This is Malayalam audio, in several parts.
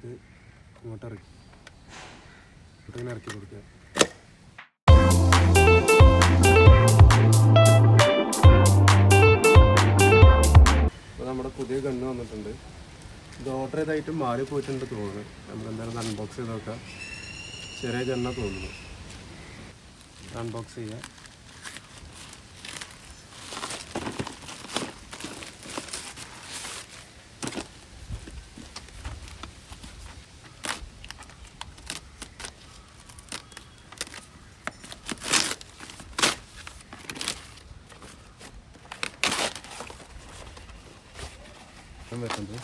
ഇത് ഇങ്ങോട്ട് ഇറക്കി കൊടുക്കുക. അപ്പോൾ നമ്മുടെ പുതിയ ഗണ്ണ് വന്നിട്ടുണ്ട്. ഇത് ഓർഡർ ചെയ്തായിട്ട് മാറി പോയിട്ടുണ്ട് തോന്നുന്നു. നമുക്ക് എന്തായാലും അൺബോക്സ് ചെയ്ത് നോക്കാം. ചെറിയ ഗണ്ണ തോന്നുന്നു. അൺബോക്സ് ചെയ്യാം. വരുന്നത്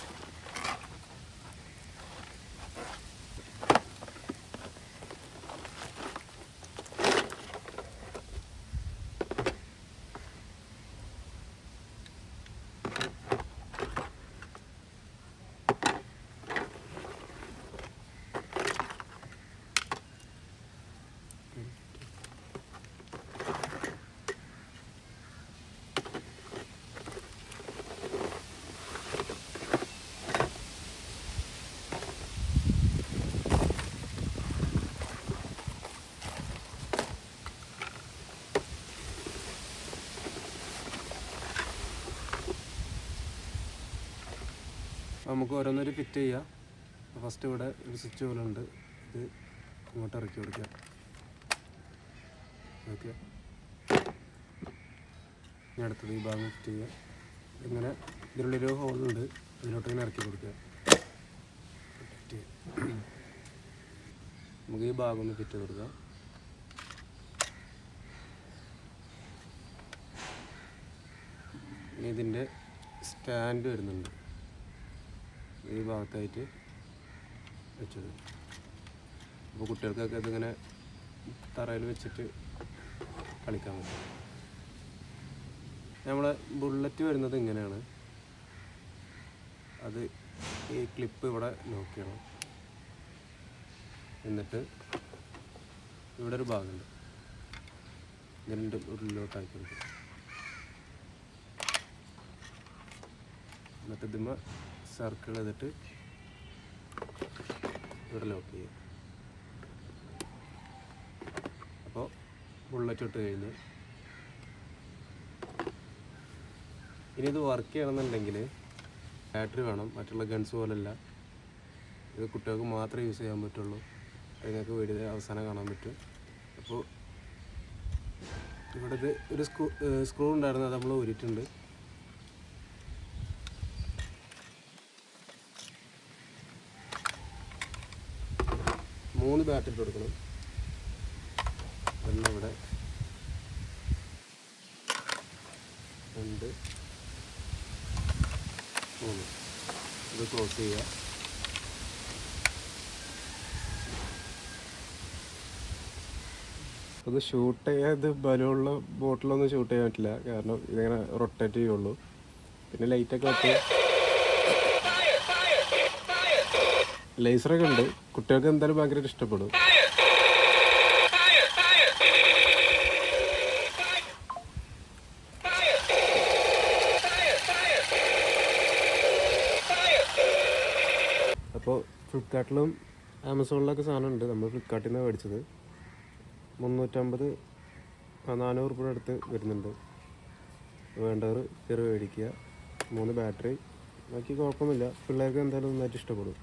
നമുക്ക് ഓരോന്നൊരു ഫിറ്റ് ചെയ്യാം. ഫസ്റ്റ് ഇവിടെ ഒരു സ്വിച്ച് പോലെ ഉണ്ട്. ഇത് ഇങ്ങോട്ട് ഇറക്കി കൊടുക്കുക. ഓക്കെ, ഇനി അടുത്തത് ഈ ഭാഗം ഫിറ്റ് ചെയ്യുക. ഇങ്ങനെ ഇതിനുള്ളൊരു ഹോളുണ്ട്, ഇതിലോട്ട് ഇങ്ങനെ ഇറക്കി കൊടുക്കുക. നമുക്ക് ഈ ഭാഗം ഒന്ന് ഫിറ്റ് ചെയ്ത് കൊടുക്കാം. ഇനി ഇതിൻ്റെ സ്റ്റാൻഡ് വരുന്നുണ്ട്, ഈ ഭാഗത്തായിട്ട് വെച്ചത്. അപ്പോൾ കുട്ടികൾക്കൊക്കെ ഇതിങ്ങനെ തറയിൽ വെച്ചിട്ട് കളിക്കാൻ പറ്റും. നമ്മളെ ബുള്ളറ്റ് വരുന്നത് ഇങ്ങനെയാണ്. അത് ഈ ക്ലിപ്പ് ഇവിടെ ലോക്ക് ചെയ്യണം. എന്നിട്ട് ഇവിടെ ഒരു ഭാഗമുണ്ട്, ഇതിൻ്റെ ഉള്ളിലോട്ടാക്കി കൊടുക്കും. എന്നിട്ട് ഇതിന്മേൽ സർക്കിൾ ചെയ്തിട്ട് ഇവിടെ ലോക്ക് ചെയ്യുക. അപ്പോൾ ബുള്ളറ്റ് ഇട്ട് കഴിഞ്ഞ് ഇനി ഇത് വർക്ക് ചെയ്യണമെന്നുണ്ടെങ്കിൽ ബാറ്ററി വേണം. മറ്റുള്ള ഗൺസ് പോലെയല്ല, ഇത് കുട്ടികൾക്ക് മാത്രമേ യൂസ് ചെയ്യാൻ പറ്റുള്ളൂ. അത് നിങ്ങൾക്ക് വീഡിയോ അവസാനം കാണാൻ പറ്റും. അപ്പോൾ ഇവിടെ ഇത് ഒരു സ്ക്രൂ ഉണ്ടായിരുന്നു, അത് നമ്മൾ ഊരിയിട്ടുണ്ട്. മൂന്ന് ബാറ്ററി ഇട്ട് കൊടുക്കണം. ഒന്ന് ഇവിടെ, 2, 3. ഇത് ക്ലോസ് ചെയ്യുക. അത് ഷൂട്ട് ചെയ്യാതെ ബലമുള്ള ബോട്ടിലൊന്നും ഷൂട്ട് ചെയ്യാൻ പറ്റില്ല, കാരണം ഇതിങ്ങനെ റൊട്ടേറ്റ് ചെയ്യുള്ളൂ. പിന്നെ ലൈറ്റൊക്കെ വെച്ച് ലേസറൊക്കെ ഉണ്ട്. കുട്ടികൾക്ക് എന്തായാലും ഭയങ്കരമായിട്ട് ഇഷ്ടപ്പെടും. അപ്പോൾ ഫ്ലിപ്കാർട്ടിലും ആമസോണിലൊക്കെ സാധനം ഉണ്ട്. നമ്മൾ ഫ്ലിപ്കാർട്ടിൽ നിന്നാണ് മേടിച്ചത്. 350-400 രൂപയുടെ അടുത്ത് വരുന്നുണ്ട്. വേണ്ടവർ കയറി മേടിക്കുക. 3 ബാറ്ററി, ബാക്കി കുഴപ്പമൊന്നുമില്ല. പിള്ളേർക്ക് എന്തായാലും നന്നായിട്ട് ഇഷ്ടപ്പെടും.